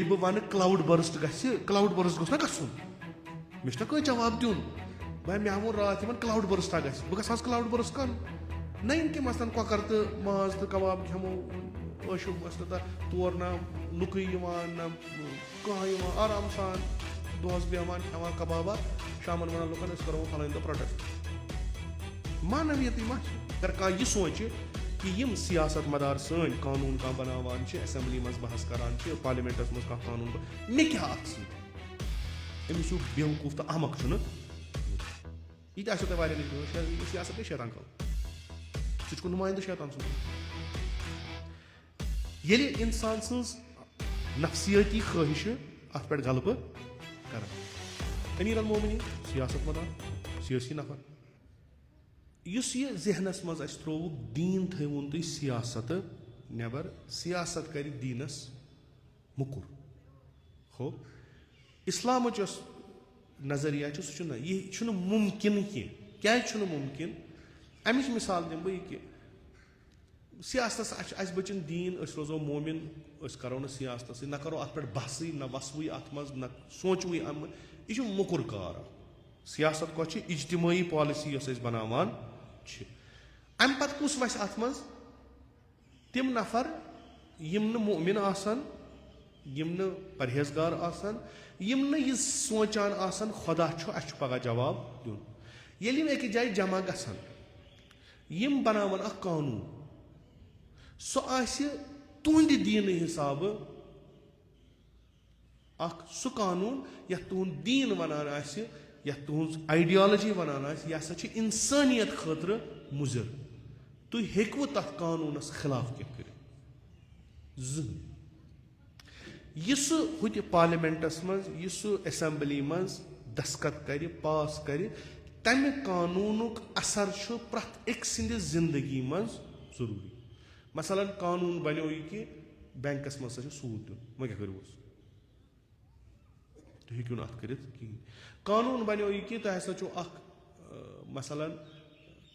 बह वन cloud burst cloud burst गोस ना गसुन मे कह जवाब दिन भाई मे वो रात क्लाउड बर्स्ट गह क्लाउड बर्स्ट कर नई कि मसलन कॉकर तो माज तो कबाब खमो ٲشو मसलन तौर ना लुक ना कह आराम सान दोहस बेहमान खान कबाबा शामन वन लुकन करो फलान दह प्रोटेस्ट मानवियत अगर कह सोचे कि यम सियासत मदार सन कानून कह बनावान असेंबली मज बहस करान पार्लियामेंटस मज कह कानून मे क्या अमिस बेवकूफ तो अहमक यह आसो तुम नश सियासत शैतान कल सह नुमाइंद शैतान सुन ये इंसान सज नफसियाती ख्वाहिश अत पे गलब कर अमीर अलमोमिनीन सियासत मदार सियासी नफर इस यह जहनस मज त्रोवुक दीन थवन तुम सियासत नबर सियासत कर दीनस मुकुर हो इस्लाम नजरिया सह यह मुमकिन क्या मुमकिन अमिच मिसाल दिन बह कि सियासत अस बचन दीन रोजो मोमिन करो न सियासत न करो अत पे बहस न वसवु अत मज न सोचवु यह मुकुर कार सियासत कह इज्तिमाई पॉलिसी बनावान अम पत कुस वस अत मज तिम नफर यम न मोमिन आसन यम न परहेजगार आसन यम न यह सोचान आसन खुदा अस पगह जवाब दिन ये एक जाय जमा गसन यम बनावन अख कानून सह तुंद दीन हिसाब सह कानून यह तुंद दीन वनान यह तुज आइडियालजी वनान यह हसा इंसानियत खतर मुजर तुम हेकव तथ कानूनस खिलाफ क्या कर यह पार्लियामेंटस मज यह असेंबली मज दस्खत कर पास कर तम कानूनुक असर प्रत एक सिंद जिंदगी मज जरूरी मसलन कानून बनो यह कि बैंकस मज सूद दिन वो क्या करो तुम हेक्यू अत कर कानून बनो यह कि तुम हसा मसलन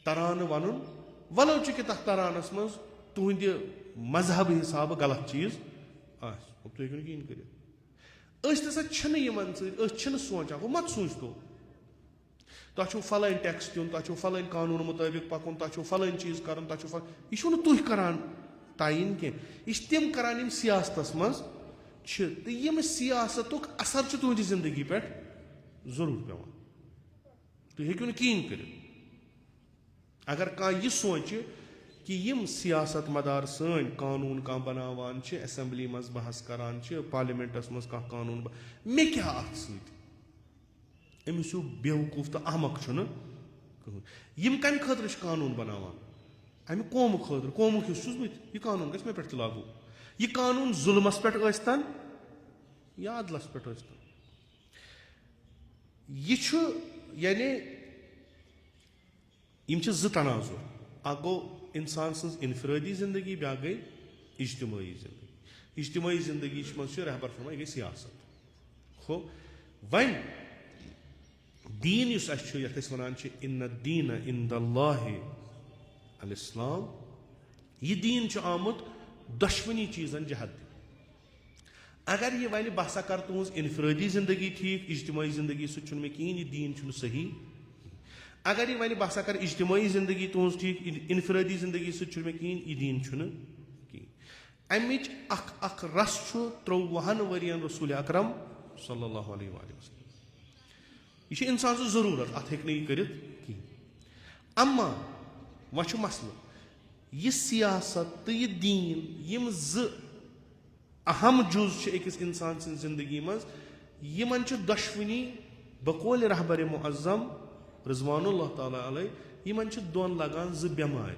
तरान वन वलो कि तथ तरानस मज तुंद मजहब हिसाब गलत चीज तुम हेक्यू कहें कर सोचा वो मत सोच तो तुम फलान टैक्स दिन तुम फलान कानून मुताबिक पकुन तुम फलान चीज कर यह तुम करान तयन कह तम करान सियासत मज सियासत असर तुंद जिंदगी पे जरूर पेवान तुम हेक्यू कहें कर अगर कह यह सोच कि यम सियासत मदार सन कानून कह बनावान असेंबली मज बहस करान पार्लियामेंटस मज कह कानून मे क्या अत अमिस बेवकूफ तो अहमक कम खतर कानून बनावान अमि कौम खतर कौमुक हिस्स यह कानून गस मे पे लागू यह कानून जुल्मस पे या अदलस पे यह यानी ज तनाजुर अ गो इंसान सज इनफरादी जिंदगी ब्या गई इज्तिमाई जिंदगी मज रहबर फरमा यह गई सियासत हो one Deen yes one in दीन इंदल्लाहि अल इस्लाम यह दीन आमुत दुश्मनी चीजन जहत अगर यह वन बह कर तुज इनफरादी जिंदगी ठीक इज्तिमाई जिंदगी सह मे कहें यह दीन सही अगर यह वन बह कर इज्तिमाई जिंदगी तुज ठीक इनफरादी जिंदगी सह मे कहें यह दीन कहें अमिच अख रस 53 वरियन रसूल अकरम सल्लल्लाहु अलैहि वसल्लम यह इंसान सह जरूरत अत हे कर अम्मा वह मसल यह सियासत तो यह दीन यम अहम जुज अकिस इंसान सं जिंदगी मज यमन दुश्मनी बकौल रहबर मुअज्जम रिजवानुल्लाह ताला अलैह यमन दोन लगान बेमार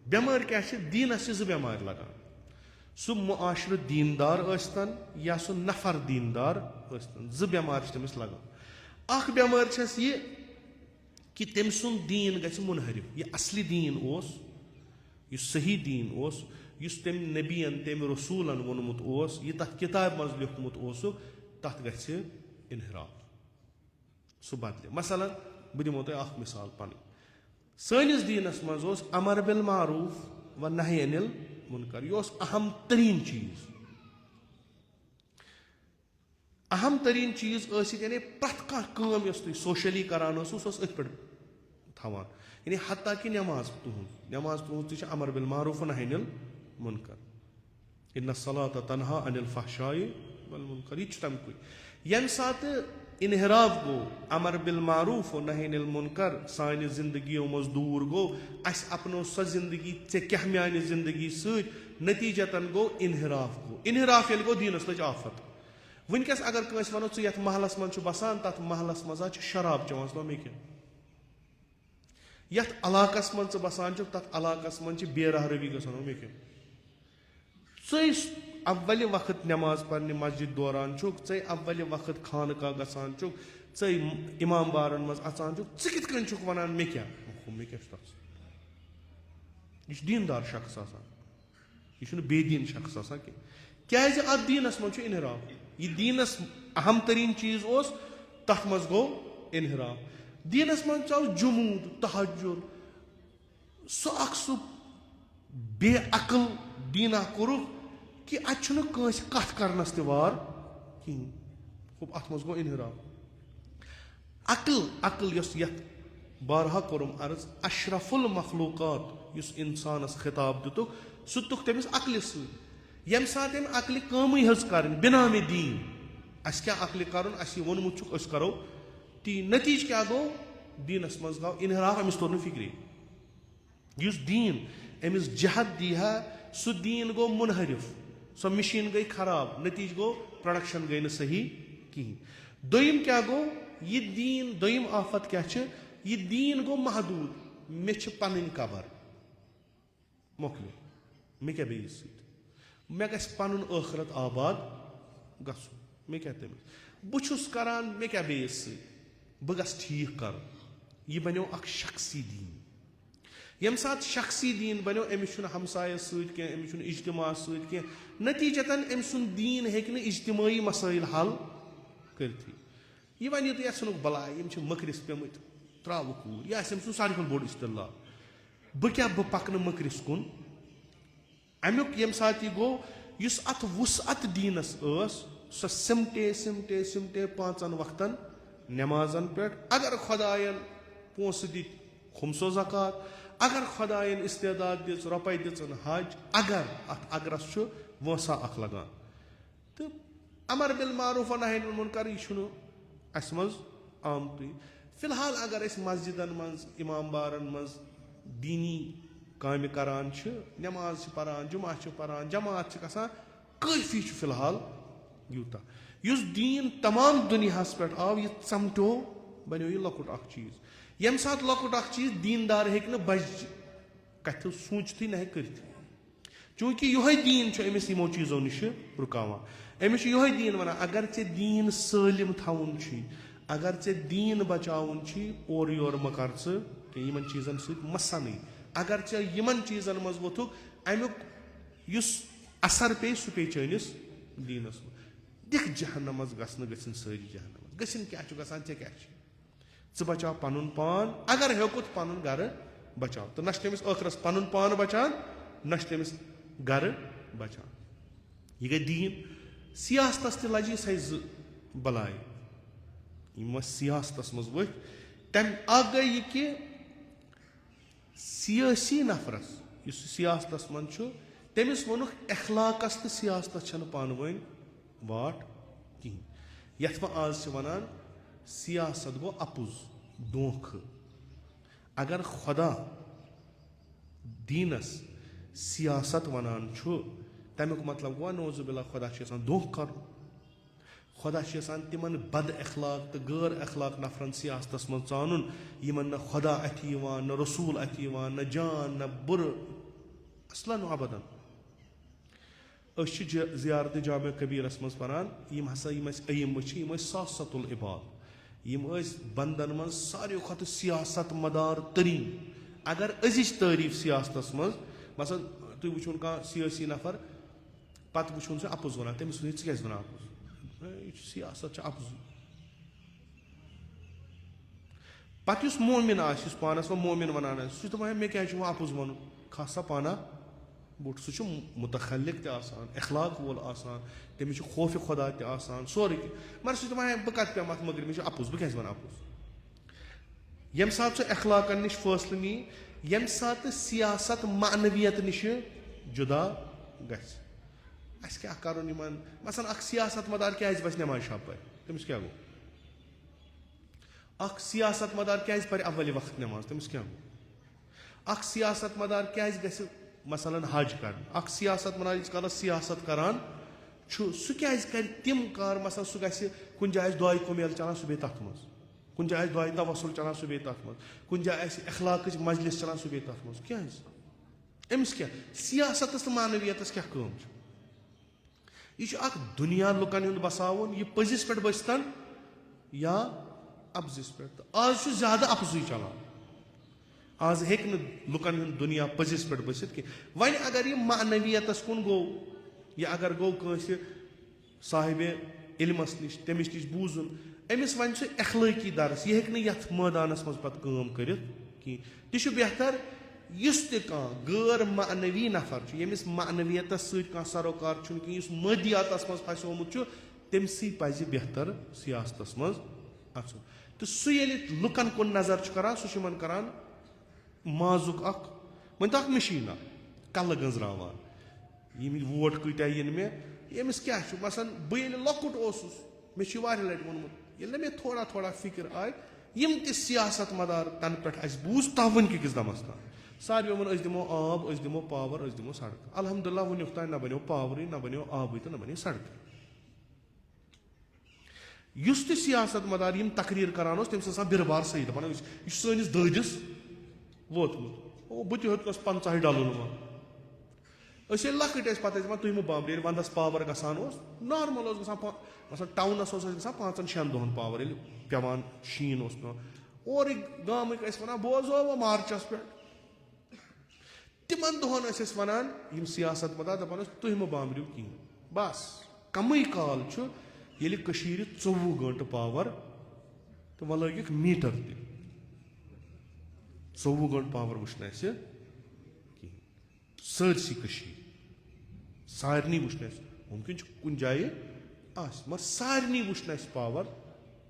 बेमार क्या दीनस बेमार लगान सह मुआशर दीनदार यस्तन या सह नफर दीनदार यस्तन बेमार तमिस लगान अख बेमार यह कि तम सुन दीन गि मुनहरिफ यह असली दीन यह सही दीन तम नबियन तम रसूलन वोनमुत यह तथ किताब मज लिखमुत तथ गि इनहराफ सह बदले मसलन बह दिमो तुम मिसाल पन सनिस दीनस मज अमर बिल मारूफ व नही अनिल मुनकर यह अहम तरीन चीज अहम तरीन चीज यानी प्रथ कम तुम सोशली करान अथ पे थवान यानी हत्ता कि नमाज तुहद अमर बिल मारूफ व नही अनिल मुनकर इन्न सलात तनहा अनिल फहशाई वल मुनकर यह तमकुई यम सात इनहराफ गो अमर बिल मारूफ व नही अनिल मुनकर सानि जिंदगियों मज दूर गो अस अपनो सो जिंदगी क्या म्यान जिंदगी सतीजतन गो इनहराफ ये गो दीनस लज आफत वनकस अगर कंस वनो ये महलस मन बसान तथ महलस मजा शराब चवान सो मे ये इलाकस मन बसान तथ इलाकस मन बेराह रवी गसान मे अव्वल वक्त नमाज पढ़ने मस्जिद दौरान अव्वल वक्त खानका गसान इमाम बारन मज अचान कित कन वनान मे क्या यह दीनदार शख्स यह बेदीन शख्स क्या अत दीनस मज इनहराफ यह दीनस अहम तरीन चीज तथ मज गो इनहराफ दीनस मज आव जुमूद तहज्जुद सो बेअकल दीना कोर कि अस कथ करनस तवार कहीं खूब अत मज गो इनहराफ अकल यथ बारहा कोरम अर्ज अशरफुल मखलूकात युस इंसानस खिताब दितुक सह तुक तमिस अकल यम सात अकल कम कर बिनामे दीन अस क्या अकल कर वोनमुत करो ती नतीज क्या गो दीनस मज गो इनहराफ अमिस तोर फिक्रे युस दीन अमिस जहद दीहा सह दीन गो मुनहरिफ सो मशीन गई खराब नतीज गो प्रोडक्शन गई न सही कहीं दोयम क्या गो यह दीन दोयम आफत क्या यह दीन गो महदूद मे पन कबर मोकल मे क्या बेस मे गस पन आखरत आबाद गसुन मे क्या तमिस बहुस करान मे क्या बेस बह गस ठीक कर यह बनो अख शख्सी दीन यम सात शख्सी दीन बनो अमिस हमसाय अमिस इज्तिमा नतीजतन अम सुन दीन हेक इज्तिमाई मसाइल हल कर यह वन तुम सुन बलाय मकरिस पेमुत त्राव कूर यह सुन सारे खुद बोड़ इस्तला बह क्या बह पकन मकरिस कुन अमुक यम सात यह गो युस अत वुसअत दीनस सो सिमटे सिमटे सिमटे पांचन वक्तन नमाजन पे अगर खुदायन पोस दित खुमसो ज़कात अगर खुदायन इस्तेदाद दिस रुपये दिन हज अगर अत अगरस वसा अख लगान तो अमर बिल मारूफ व नही अनिल मुनकर यह अस मज आमतुई फिलहाल अगर मस्जिदन मज इमाम बारन मज दीनी काम करान नमाज परान जुमा परान जमात गसान काफी फिलहाल यूता युस दीन तमाम दुनियास पे आव यह चमटो बनो यह लकुट अख चीज यम सात लकुट अख चीज दीनदार हेक बज कथ सूचती न कर चूंकि यह दीन अमिस यमो चीजों निश रुकावान अमिस यह दीन वन अगर ऐ दीन सालिम थवन अगर ऐ दीन बचावन और योर मकर इन चीजन ससन अगर ऐ यमन चीजन मज वोथुक अमुक युस असर पे सह पे चनिस दीनस दिख जहन्नम गसन गसिन सारी जहन्नम गसिन क्या गसान ऐ क्या बचाव पनुन पान अगर हेकुत पनुन गर बचाव तो नश तमिस आखरस पनुन पान बचान नश तमिस गर बचान यह गई दीन सियासतस त लजी सही बलाय यम सियासतस मज वथ तम गई यह कि सियासी नफरस इस सियासतस मन तमिस वोनुक अखलाकस तो सियासतस छन पान वन वाट कहीं यथ आज वनान सियासत गो अपुज दोख अगर खुदा दीनस सियासत वनान तमुक मतलब गो नौजुबिल्ला खुदा दोख कर खुदा तिमन बद अखलाक तो गैर अखलाक नफरन सियासतस मज चानुन यमन न खुदा अथ न रसूल अथ न जान न बुर असलन अबदन ज़ियारत जाम कबीरस मज परान यम हसा अयम वह सासतुल इबाद यम बंदन मज सारे खुद सियासत मदार तरीन अगर अजिच तारीफ सियासतस मज मसल तुम वुन कह सियासी नफर पत वुन सह अपुज वन तमिस क्या वन अपुज सियासत अपुज पत मोमिन पानस वो मोमिन वनान सह मे क्या अपुज वन खसा पाना بوٚڑ سُہ چھُ مُتخلِق تہِ آسان اخلاق وول آسان تٔمِس چھُ خوفہِ خۄدا تہِ آسان سورُے کینٛہہ مگر سُہ چھُ دَپان بہٕ کَتہِ پیٚمہٕ اَتھ مٔکرِ مےٚ چھُ اَپُز بہٕ کیازِ وَنہٕ اَپُز ییٚمہِ ساتہٕ سُہ اخلاقن نِش فٲصلہٕ نی ییٚمہِ ساتہٕ سیاست معنویت نِشہِ جُدا گژھِ اَسہِ کیاہ کَرُن یِمن مثلاً اکھ سیاست مدار کیازِ وَسہِ نٮ۪مازِ شب پَرِ تٔمِس کیاہ گوٚو اکھ سیاست مدار کیازِ پَرِ اولہِ وقت نٮ۪ماز تٔمِس کیاہ گوٚو اکھ سیاست مدار کیازِ گژھِ مثلاً حج کَرُن اکھ سیاست مدار ییٖتِس کالس سیاست کران چھُ سُہ کیازِ کرِ تِم کار مثلاً سُہ گژھِ کُنہِ جایہِ آسہِ دۄیہِ کُمیل چلان سُہ بیٚہہِ تَتھ منٛز کُنہِ جایہِ آسہِ دۄیہِ تَوَسُل چلان سُہ بیٚہہِ تَتھ منٛز کُنہِ جایہِ آسہِ اخلاقٕچ مجلِس چلان سُہ بیٚہہِ تَتھ منٛز کیازِ أمِس کیاہ سیاستس تہٕ معنویتس کیاہ کٲم چھِ یہِ چھُ اکھ دُنیا لُکن ہُنٛد بساوُن یہِ پٔزِس پٮ۪ٹھ بٔسۍتن یا اَپزِس پٮ۪ٹھ تہٕ آز چھُ زیادٕ اَپزُے چلان آز ہیٚکہِ نہٕ لُکن ہُنٛد دُنیا پٔزِس پٮ۪ٹھ بٔسِتھ کینٛہہ وۄنۍ اگر یہِ معنویتس کُن گوٚو یا اگر گوٚو کٲنٛسہِ صاحبِ علمس نِش تٔمِس نِش بوٗزُن أمِس وَنہِ سُہ اخلٲقی درس یہِ ہیٚکہِ نہٕ یتھ مٲدانس منٛز پتہٕ کٲم کٔرِتھ کینٛہہ تہِ چھُ بہتر یُس تہِ کانٛہہ غٲر معنوی نفر چھُ ییٚمِس معنویتس سۭتۍ کانٛہہ سروکار چھُنہٕ کینٛہہ یُس مٲدیاتس منٛز پھسیومُت چھُ تٔمسٕے پزِ بہتر سیاستس منٛز اژُن تہٕ سُہ ییٚلہِ لُکن کُن نظر چھُ کران سُہ چھُ یِمن کران مازُک اکھ مٲنتو اکھ مِشیٖن اکھ کلہٕ گٔنٛزراوان یِم ووٹ کۭتیاہ یِن مےٚ ییٚمِس کیاہ چھُ مثلاً بہٕ ییٚلہِ لۄکُٹ اوسُس مےٚ چھُ واریاہ لٹہِ ووٚنمُت ییٚلہِ نہٕ مےٚ تھوڑا تھوڑا فِکر آیہِ یِم تہِ سیاست مدار تنہٕ پٮ۪ٹھ اَسہِ بوٗز تاوٕنۍ کِس دمس تام ساروِیو ووٚن أسۍ دِمو آب أسۍ دِمو پاور أسۍ دِمو سڑکہٕ الحمدُاللہ وُنیُک تانۍ نہ بنیو پاورٕے نہ بنیو آبٕے تہٕ نہ بنے سڑکہٕ یُس تہِ سیاست مدار یِم تقریٖر کران اوس تٔمِس آسان بِربار صحیح دپان یہِ چھُ سٲنِس دٲدِس ووتمُت بہٕ تہِ ہیوٚتنس 50 ڈلُن وۄنۍ أسۍ ییٚلہِ لۄکٕٹۍ ٲسۍ پتہٕ ٲسۍ دپان تُہۍ مہٕ بامبرِو ییٚلہِ ونٛدس پاور گژھان اوس نارمل اوس گژھان مثلاً ٹاونس اوس اَسہِ گژھان 5-6 دۄہن پاور ییٚلہِ پیٚوان شیٖن اوس پیٚوان اورٕکۍ گامٕکۍ ٲسۍ ونان بوزو وۄنۍ مارچس پٮ۪ٹھ تِمن دۄہن ٲسۍ أسۍ ونان یِم سیاست مدار دپان ٲسۍ تُہۍ مہٕ بامبرِو کِہینۍ بس کمٕے کال چھُ ییٚلہِ کٔشیٖرِ 24 گٲنٛٹہٕ پاور تہٕ وۄنۍ لٲگِکھ میٖٹر تہِ 24 گٲنٛٹہٕ پاور وٕچھ نہٕ اَسہِ کِہینۍ سٲرسٕے کٔشیٖرِ سارنٕے وٕچھ نہٕ اَسہِ مُمکِن چھُ کُنہِ جایہِ آسہِ مگر سارنٕے وٕچھ نہٕ اَسہِ پاور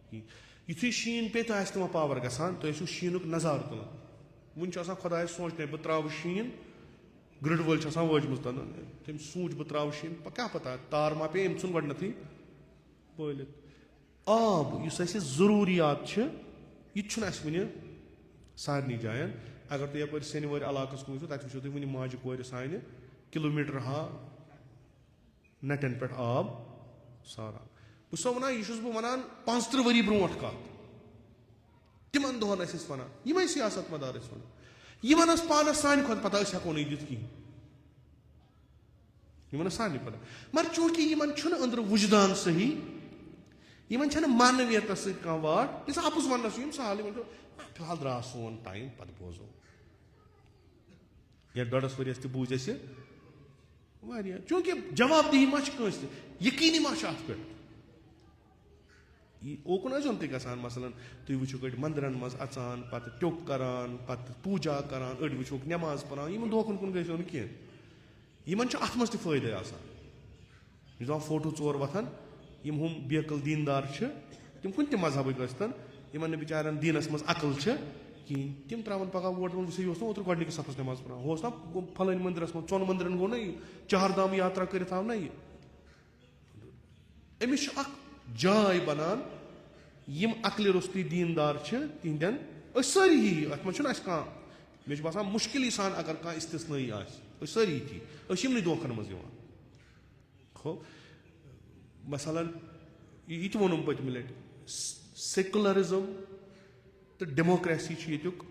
کِہینۍ یِتھُے شیٖن پیٚیہِ تۄہہِ آسہِ نہٕ وۄنۍ پاور گژھان تُہۍ ٲسِو شیٖنُک نظارٕ تُلان وُنہِ چھُ آسان خۄدایس سونٛچنے بہٕ تراوٕ شیٖن گرٕڈ وٲلۍ چھِ آسان وٲجمٕژ تٔمۍ سونٛچ بہٕ تراوٕ شیٖن کیاہ پتہ تار ما پیٚیہِ أمۍ ژھُن گۄڈنیتھٕے بٲلِتھ آب یُس اَسہِ ضروٗریات چھِ یہِ تہِ چھُنہٕ اَسہِ وُنہِ سارنٕے جاین اگر تُہۍ یپٲرۍ سینوٲرۍ علاقس کُن وٕچھِو تتہِ وٕچھِو تُہۍ وُنہِ ماجہِ کورِ سانہِ کِلوٗمیٖٹر نَٹٮ۪ن پٮ۪ٹھ آب ساران بہٕ چھُسو وَنان یہِ چھُس بہٕ وَنان 35 ؤری برونٛٹھ کتھ تِمن دۄہن ٲسۍ أسۍ وَنان یِمے سیاست مدار ٲسۍ وَنان یِمن ٲس پانس سانہِ کھۄتہٕ پتہ أسۍ ہٮ۪کو نہٕ یہِ دِتھ کِہینۍ یِمن ٲس سارنٕے پتہ مگر چوٗنٛکہِ یِمن چھُنہٕ أنٛدرٕ وُجدان صحیح یِمن چھنہٕ معنویتس سۭتۍ کانٛہہ واٹھ یُس اَپُز وننس چھُ یِم سہل یِمن چھُ فِلحال درٛاو سون ٹایم پتہٕ بوزو یتھ 1.5 ؤرِیس تہِ بوٗزۍ اَسہِ واریاہ چوٗنٛکہِ جواب دہی ما چھِ کٲنٛسہِ تہِ یقیٖنی ما چھُ اتھ پٮ۪ٹھ اوکُن ٲسۍزیون تُہۍ گژھان مثلاً تُہۍ وٕچھِو أڑۍ منٛدرن منٛز اژان پتہٕ ٹیوٚک کران پتہٕ پوٗجا کران أڑۍ وٕچھوکھ نٮ۪ماز پران یِمن دھوکن کُن گٔژھِو نہٕ کینٛہہ یِمن چھُ اتھ منٛز تہِ فٲیدٕ آسان یُس دپان فوٹو 4 وۄتھان یِم ہُم بیکٕل دیٖندار چھِ تِم کُنہِ تہِ مذہبٕکۍ ٲسۍتن یِمن نہٕ بِچارٮ۪ن دیٖنس منٛز عقل چھِ کِہینۍ تِم تراون پگہہ ووٹ دپان وٕچھ یہِ اوس نہ اوترٕ گۄڈنِکِس صفس نٮ۪ماز پران ہُہ اوس نہ پھلٲنۍ مٔندرس منٛز 4 مٔندرن گوٚو نہ یہِ 4 دام یاترا کٔرِتھ آو نہ یہِ أمِس چھُ اکھ جاے بنان یِم عقلہِ روٚستُے دیٖندار چھِ تِہنٛدٮ۪ن أسۍ سٲری یی اتھ منٛز چھُنہٕ اَسہِ کانٛہہ مےٚ چھُ باسان مُشکِلٕے سان اگر کانٛہہ اِستِثنٲیی آسہِ أسۍ سٲری یِتھی أسۍ چھِ یِمنٕے دھوکن منٛز یِوان ہو مثلاً یہِ تہِ ووٚنُم پٔتمہِ لٹہِ سیکولرزم تہٕ ڈیموکریسی چھُ ییٚتیُک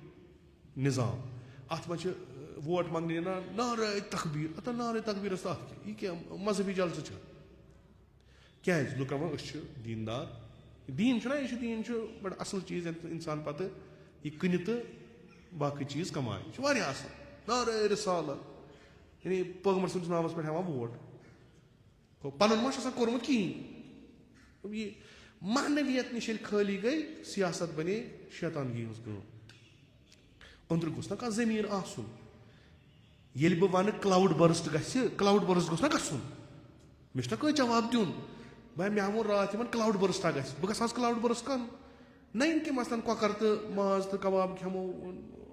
نظام اتھ منٛز چھِ ووٹ منٛگنہِ یِوان نعرے تقبیٖر ہتا نعرے تقبیٖرس تہٕ اتھ کیٛاہ یہِ کیٛاہ مذہبی جلسہٕ چھا کیٛازِ لُکن ووٚن أسۍ چھِ دیٖندار دیٖن چھُنہ یہِ چھُ دیٖن چھُ بڑٕ اصٕل چیٖز ییٚمہِ سۭتۍ انسان پتہٕ یہِ کٕنہِ تہٕ باقٕے چیٖز کمایہِ یہِ چھُ واریاہ اصٕل نعرے رِسالت یعنی پیغمبر سٕنٛدِس ناوس پٮ۪ٹھ ہٮ۪وان ووٹ پنُن ما چھُ آسان کوٚرمُت کِہینۍ یہِ معنویت نِش ییٚلہِ خٲلی گٔے سیاست بنے شیطانگی ہٕنٛز کٲم أنٛدرٕ گوٚژھ نہ کانٛہہ ضمیٖر آسُن येल बह वन क्लाउड बर्स्ट क्लाउड बर्स्ट गोस ना गसुन मे ना कह जवाब दिन भाई मे वो रात क्लाउड बर्स्ट गस बह गस क्लाउड बर्स्ट कर ना इन के मसलन कॉकर तो माज तो कबाब खेमो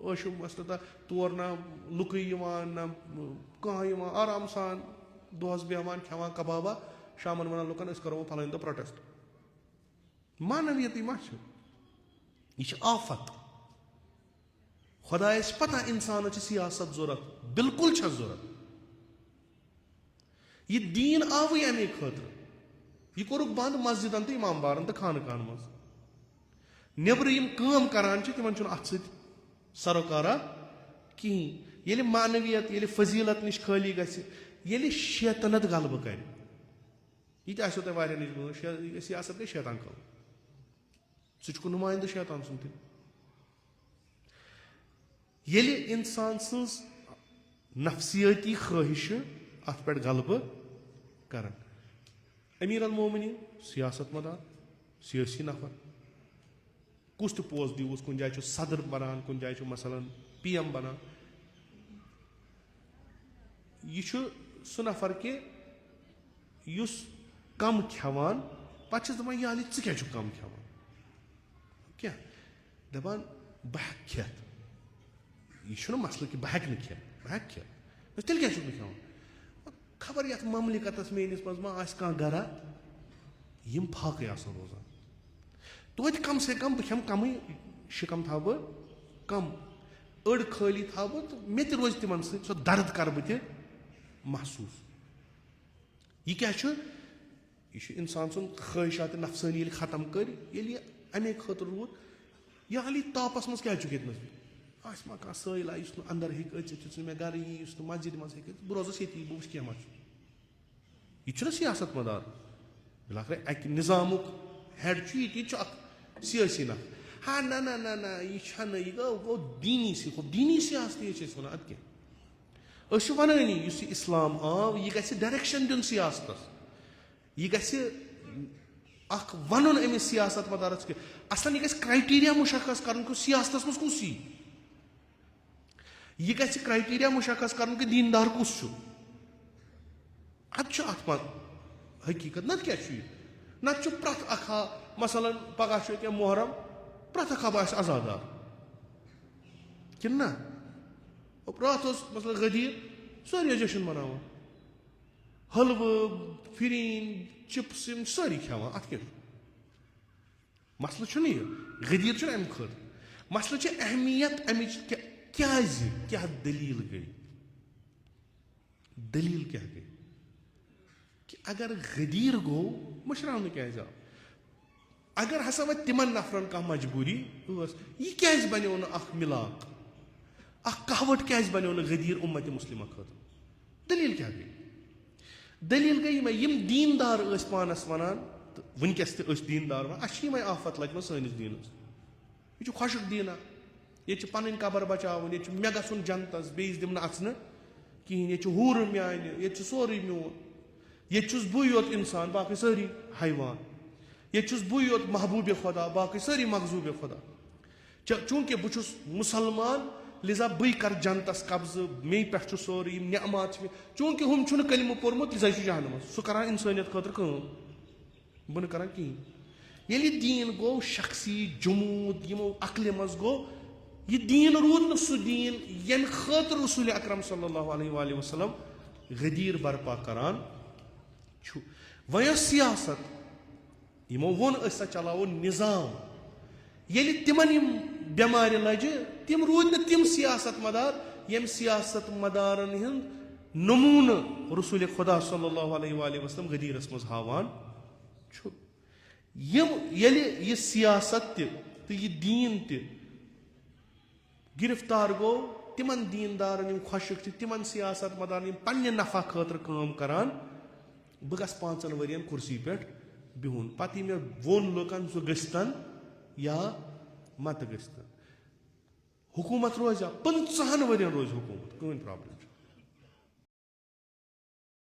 ٲشو मसला तौर ना लुक ना कह आराम सान दोहस बेहमान खेवान कबाबा शामन वन लुकन करो फलान दह प्रोटेस्ट मानवियत मा यह आफत खुदायस पता इंसान सियासत जरूरत बिल्कुल जरूरत यह दीन आव अमे खतर यह कोरुक बंद मस्जिदन तो इमाम बारन तो खानकान मज नेबर यम करान तिमन अत सरोकारा कहें ये मानवियत ये फजीलत नश खाली गि शैतनत गलब कर यह तुम नश सियासत गई शैतान कम सह नुमाइंद शैतान सुन ये इंसान सज नफसियती ख्वाहिश अत पे गलब कर अमीर अल मोमिनीन सियासत मदार सियासी नफर कुछ तो पोस्ट दीवस कुन जाए सदर बनान कुन जाए मसलन PM बनान यह सह नफर के युस कम खेवान पे दपान यह क्या कम खेवान क्या दपान बह खेत यह मसल कि बह खेत बह खेत तेल क्या खेवान खबर ये ममलिकत मेनिस मज मा कह गरा यम फाक रोजान तो कम से कम बह खेम कम शिकम था बह कम अड़ खाली था बह तो मे रोज तिमन सो दर्द कर बह महसूस यह क्या यह इंसान सुन ख्वाहिशात नफसानी खत्म कर अमे खतर रूद यह तापस मज क्या मा कह साइल इस अंदर हे मे गर यी मस्जिद मज हे बह रोजस ये बह वुच क्या यह सियासत मदार बिलाखिर अक निजामुक हेड यह सियासी ना हाँ ना ना ना ना यह गो दीनी सियासत वन अद क्या वनानी इस्लाम आव यह गि डायरेक्शन दिन सियासत यह गि वन अमिस सियासत मदारस के असल यह गि क्राइटेरिया मुशख्खस कर सियासत मज कुस यह गि क्राइटेरिया मुशख्खस कर दीनदार कुस अत हकीकत नत क्या नत प्रथ अखा मसलन पगह क्या मुहर्रम प्रथ अखा बस आजादार कि ना रात मसलन गदीर सारी जश्न मनावान हलव फिरीन चिप्स सारी खेवान अत क्या मसल यह गदीर अम खर मसल अहमियत अमिच क्या दलील गई दलील क्या गई कि अगर गदीर गो मशरान क्या जाओ अगर हसा वे तिमन नफरन कह मजबूरी यह क्या बनो मिलाक कहवट क्या बनो गदीर उम्मत मुस्लिम खत दलील क्या गई दलील गई यम दीनदार पानस वनान तो वनकस दीनदार वन अमे आफत लगे सैनिस दीनस यह खुशक दीना ये पन कबर बचावन ये मे गुन जनतस बेस दिम अचन कहें ये हूर मान ये सोरे मोन ये बु योत इंसान बाकी सारी हैवान ये बु योत महबूब खुदा बाकी सारी मखजूब खुदा चूंकि बहुस मुसलमान लिजा बी कर जनतस कब्ज मे पे सोरे नियमात चूंकि हम कलम पोर्मुत लिजा जहनम सह कर इंसानियत खतर बह कर कहें ये दीन गो शख्सी जमूद यमो अकल मज गो यह दीन रूद न सह दीन यम खतर रसूल अकरम सल्लल्लाहु अलैहि वसल्लम गदीर बर्पा करान वह सियासत यमो वोन चलावो निजाम ये तिमन बेमार लजि तिम रूद न तिम सियासत मदार यम सियासत मदारन हंद नमून रसूल खुदा सल्लल्लाहु अलैहि वसल्लम गदीरस मज हावान यह सियासत तो यह दीन गिरफ्तार गो तिमन दीनदारन खुशक तिमन सियासत मदारन पन्ने नफा खतर काम करान बह गस 5 वरियन कुर्सी पे बिहुन पत मे वोन लुकन सह गस्तन या मत गस्तन हुकूमत रोजा 50 वरियन रोज हुकूमत कौन प्रॉब्लम